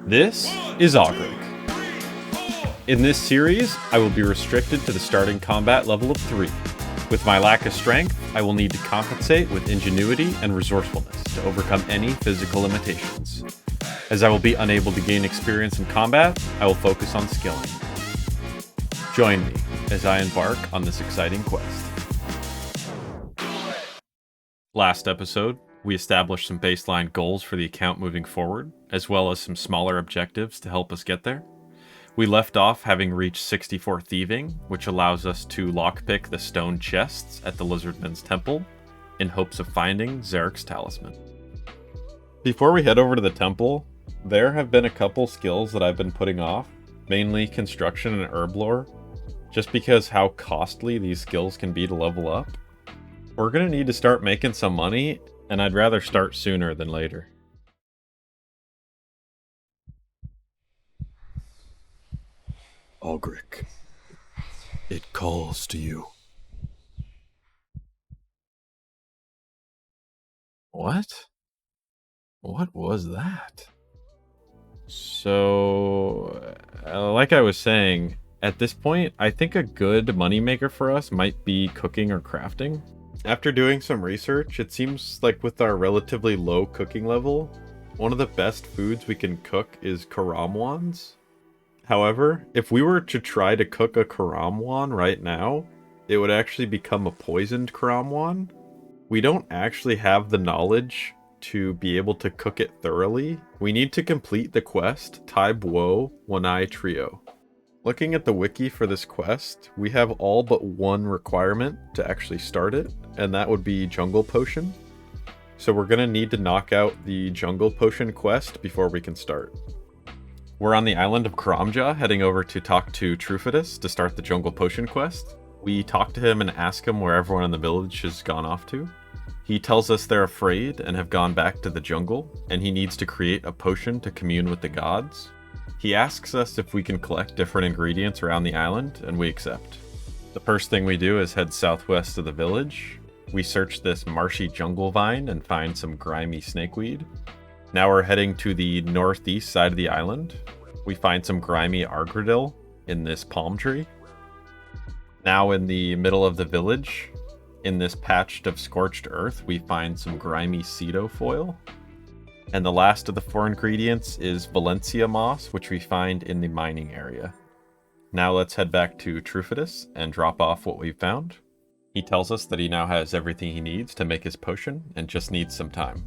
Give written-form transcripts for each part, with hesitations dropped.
This is Agurick. In this series, I will be restricted to the starting combat level of 3. With my lack of strength, I will need to compensate with ingenuity and resourcefulness to overcome any physical limitations. As I will be unable to gain experience in combat, I will focus on skilling. Join me as I embark on this exciting quest. Last episode, we established some baseline goals for the account moving forward, as well as some smaller objectives to help us get there. We left off having reached 64 thieving, which allows us to lockpick the stone chests at the Lizardman's Temple, in hopes of finding Zarek's talisman. Before we head over to the temple, there have been a couple skills that I've been putting off, mainly construction and herb lore, just because how costly these skills can be to level up. We're going to need to start making some money, and I'd rather start sooner than later. Agurick, it calls to you. What? What was that? So, like I was saying, at this point, I think a good moneymaker for us might be cooking or crafting. After doing some research, it seems like with our relatively low cooking level, one of the best foods we can cook is karamwans. However, if we were to try to cook a karamwan right now, it would actually become a poisoned karamwan. We don't actually have the knowledge to be able to cook it thoroughly. We need to complete the quest Tai Buo Wanai Trio. Looking at the wiki for this quest, we have all but one requirement to actually start it, and that would be Jungle Potion. So we're going to need to knock out the Jungle Potion quest before we can start. We're on the island of Karamja, heading over to talk to Trufidus to start the Jungle Potion quest. We talk to him and ask him where everyone in the village has gone off to. He tells us they're afraid and have gone back to the jungle, and he needs to create a potion to commune with the gods. He asks us if we can collect different ingredients around the island, and we accept. The first thing we do is head southwest of the village. We search this marshy jungle vine and find some grimy snakeweed. Now we're heading to the northeast side of the island. We find some grimy argradil in this palm tree. Now in the middle of the village, in this patch of scorched earth, we find some grimy cedo foil. And the last of the 4 ingredients is Valencia moss, which we find in the mining area. Now let's head back to Trufidus and drop off what we've found. He tells us that he now has everything he needs to make his potion and just needs some time.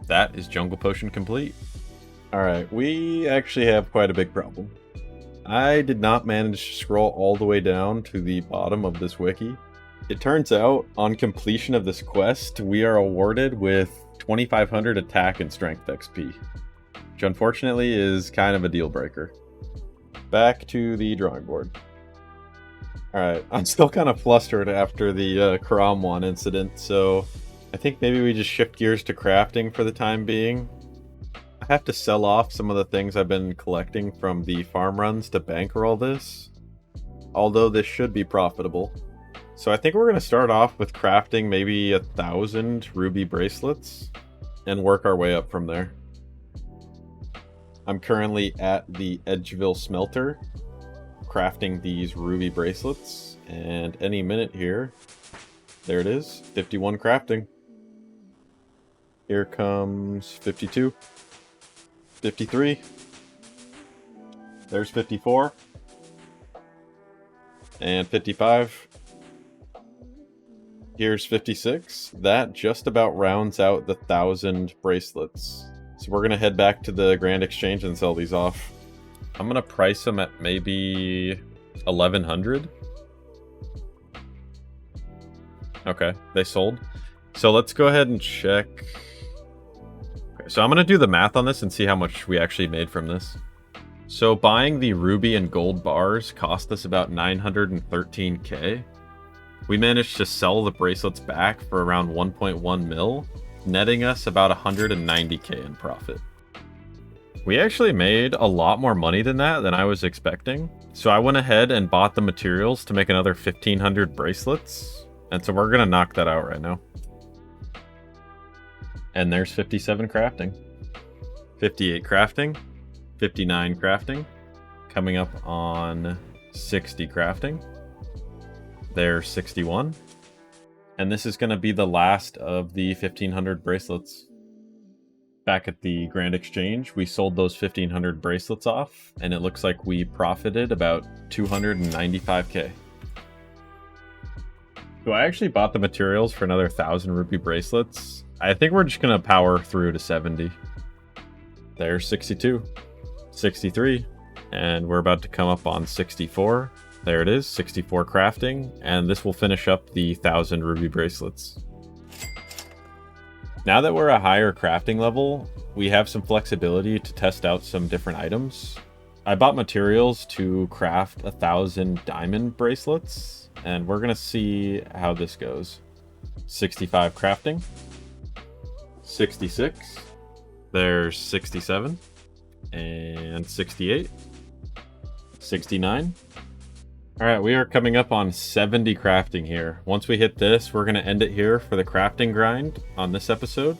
That is Jungle Potion complete. Alright, we actually have quite a big problem. I did not manage to scroll all the way down to the bottom of this wiki. It turns out, on completion of this quest, we are awarded with 2,500 attack and strength XP, which unfortunately is kind of a deal breaker. Back to the drawing board. Alright, I'm still kind of flustered after the Karamwan incident, so I think maybe we just shift gears to crafting for the time being. I have to sell off some of the things I've been collecting from the farm runs to bankroll this, although this should be profitable. So I think we're going to start off with crafting maybe 1,000 ruby bracelets and work our way up from there. I'm currently at the Edgeville smelter crafting these ruby bracelets, and any minute here, there it is, 51 crafting. Here comes 52, 53, there's 54, and 55. Here's 56. That just about rounds out the 1,000 bracelets. So we're going to head back to the Grand Exchange and sell these off. I'm going to price them at maybe 1,100. Okay, they sold. So let's go ahead and check. Okay, so I'm going to do the math on this and see how much we actually made from this. So buying the ruby and gold bars cost us about 913k. We managed to sell the bracelets back for around 1.1 mil, netting us about 190k in profit. We actually made a lot more money than that than I was expecting. So I went ahead and bought the materials to make another 1,500 bracelets. And so we're going to knock that out right now. And there's 57 crafting. 58 crafting. 59 crafting. Coming up on 60 crafting. There's 61. And this is going to be the last of the 1500 bracelets. Back at the Grand Exchange, we sold those 1500 bracelets off, and it looks like we profited about 295k. So I actually bought the materials for another 1000 rupee bracelets. I think we're just going to power through to 70. There's 62. 63. And we're about to come up on 64. There it is, 64 crafting, and this will finish up the 1000 ruby bracelets. Now that we're a higher crafting level, we have some flexibility to test out some different items. I bought materials to craft 1000 diamond bracelets, and we're gonna see how this goes. 65 crafting, 66, there's 67, and 68, 69. Alright, we are coming up on 70 crafting here. Once we hit this, we're going to end it here for the crafting grind on this episode.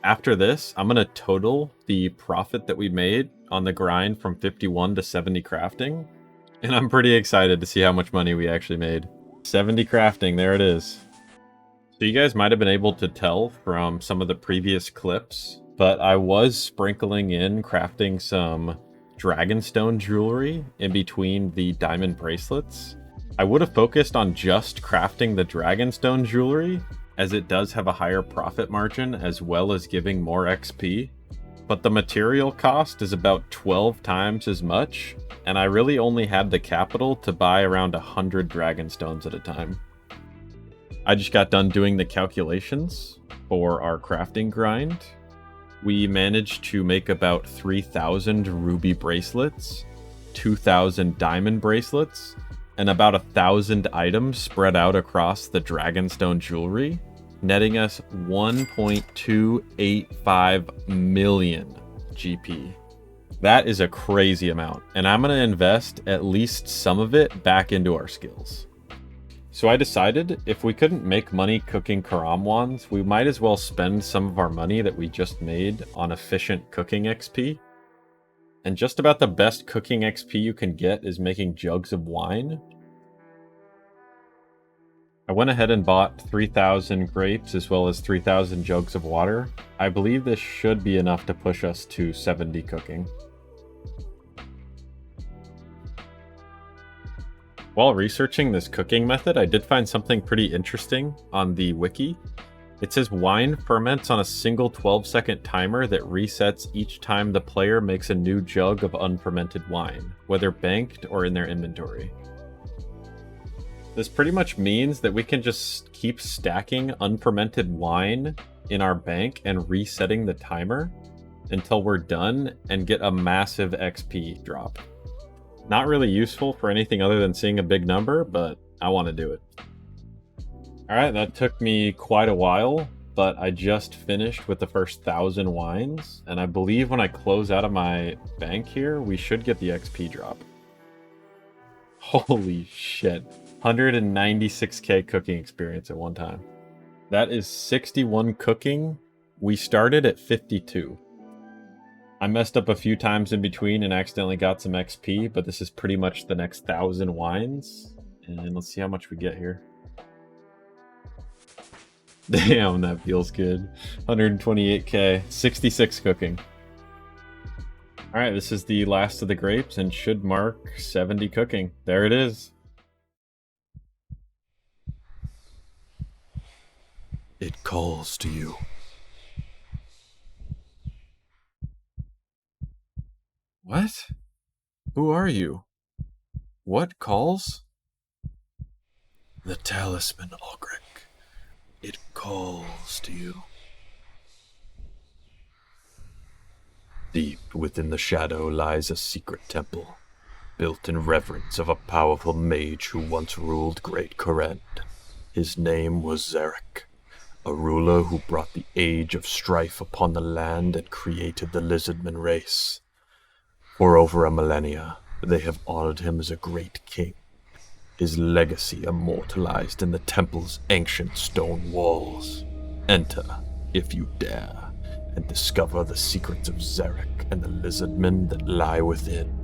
After this, I'm going to total the profit that we made on the grind from 51 to 70 crafting. And I'm pretty excited to see how much money we actually made. 70 crafting, there it is. So you guys might have been able to tell from some of the previous clips, but I was sprinkling in crafting some dragonstone jewelry in between the diamond bracelets. I would have focused on just crafting the dragonstone jewelry, as it does have a higher profit margin as well as giving more XP, but the material cost is about 12 times as much, and I really only had the capital to buy around 100 dragonstones at a time. I just got done doing the calculations for our crafting grind. We managed to make about 3,000 ruby bracelets, 2,000 diamond bracelets, and about 1,000 items spread out across the dragonstone jewelry, netting us 1.285 million GP. That is a crazy amount, and I'm going to invest at least some of it back into our skills. So I decided if we couldn't make money cooking Karam wands, we might as well spend some of our money that we just made on efficient cooking XP. And just about the best cooking XP you can get is making jugs of wine. I went ahead and bought 3,000 grapes as well as 3,000 jugs of water. I believe this should be enough to push us to 70 cooking. While researching this cooking method, I did find something pretty interesting on the wiki. It says wine ferments on a single 12-second timer that resets each time the player makes a new jug of unfermented wine, whether banked or in their inventory. This pretty much means that we can just keep stacking unfermented wine in our bank and resetting the timer until we're done and get a massive XP drop. Not really useful for anything other than seeing a big number, but I want to do it. Alright, that took me quite a while, but I just finished with the first 1,000 wines, and I believe when I close out of my bank here, we should get the XP drop. Holy shit. 196k cooking experience at one time. That is 61 cooking. We started at 52. I messed up a few times in between and accidentally got some XP, but this is pretty much the next 1,000 wines. And let's see how much we get here. Damn, that feels good. 128k, 66 cooking. Alright, this is the last of the grapes and should mark 70 cooking. There it is. It calls to you. What? Who are you? What calls? The talisman, Agurick. It calls to you. Deep within the shadow lies a secret temple, built in reverence of a powerful mage who once ruled Great Koren. His name was Zarek, a ruler who brought the age of strife upon the land and created the lizardman race. For over a millennia, they have honored him as a great king, his legacy immortalized in the temple's ancient stone walls. Enter, if you dare, and discover the secrets of Zarek and the lizardmen that lie within.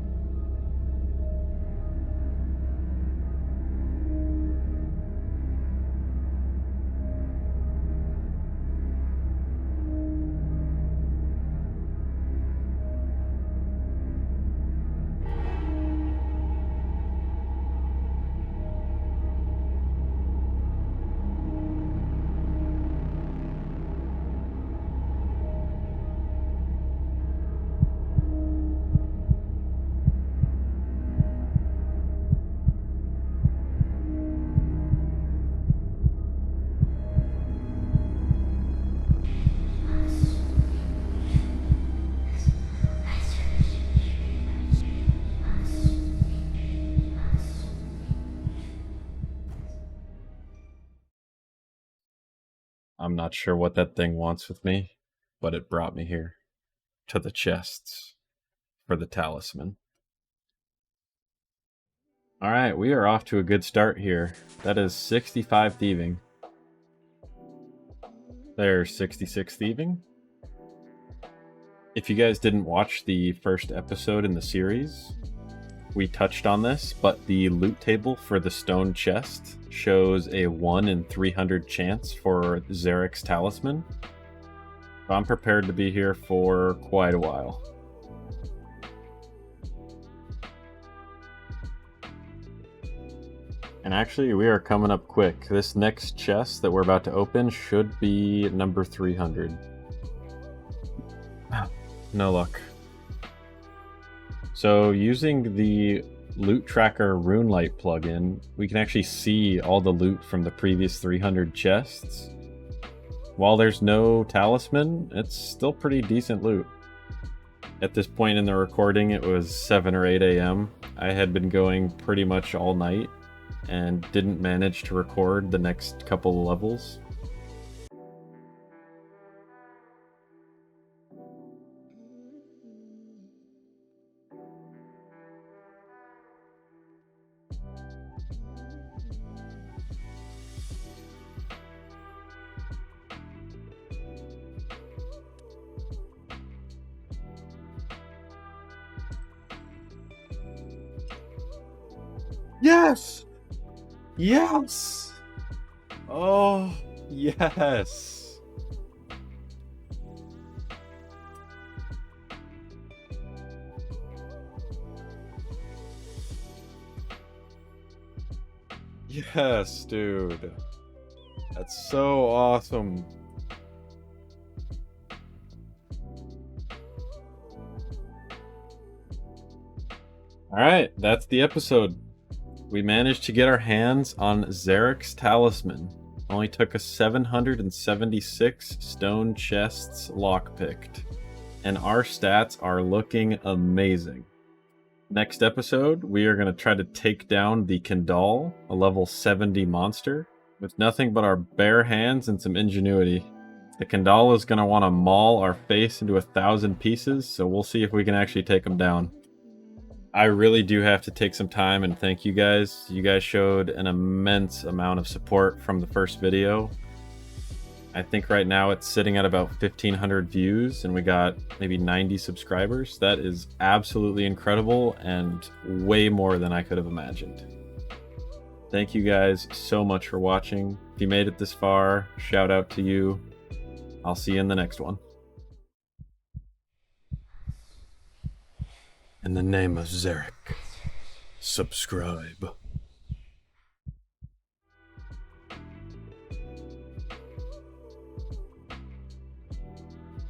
I'm not sure what that thing wants with me, but it brought me here. To the chests. For the talisman. Alright, we are off to a good start here. That is 65 thieving. There's 66 thieving. If you guys didn't watch the first episode in the series, we touched on this, but the loot table for the stone chest shows a 1 in 300 chance for Zarek's talisman. I'm prepared to be here for quite a while. And actually, we are coming up quick. This next chest that we're about to open should be number 300. No luck. So using the loot tracker RuneLight plugin, we can actually see all the loot from the previous 300 chests. While there's no talisman, it's still pretty decent loot. At this point in the recording, it was 7 or 8 a.m. I had been going pretty much all night and didn't manage to record the next couple of levels. Yes! Yes! Oh, yes! Yes, dude. That's so awesome. Alright, that's the episode. We managed to get our hands on Zarek's talisman. Only took us 776 stone chests lockpicked. And our stats are looking amazing. Next episode, we are going to try to take down the Kendall, a level 70 monster, with nothing but our bare hands and some ingenuity. The Kendall is going to want to maul our face into 1,000 pieces, so we'll see if we can actually take him down. I really do have to take some time and thank you guys. You guys showed an immense amount of support from the first video. I think right now it's sitting at about 1,500 views and we got maybe 90 subscribers. That is absolutely incredible and way more than I could have imagined. Thank you guys so much for watching. If you made it this far, shout out to you. I'll see you in the next one. In the name of Zarek, subscribe.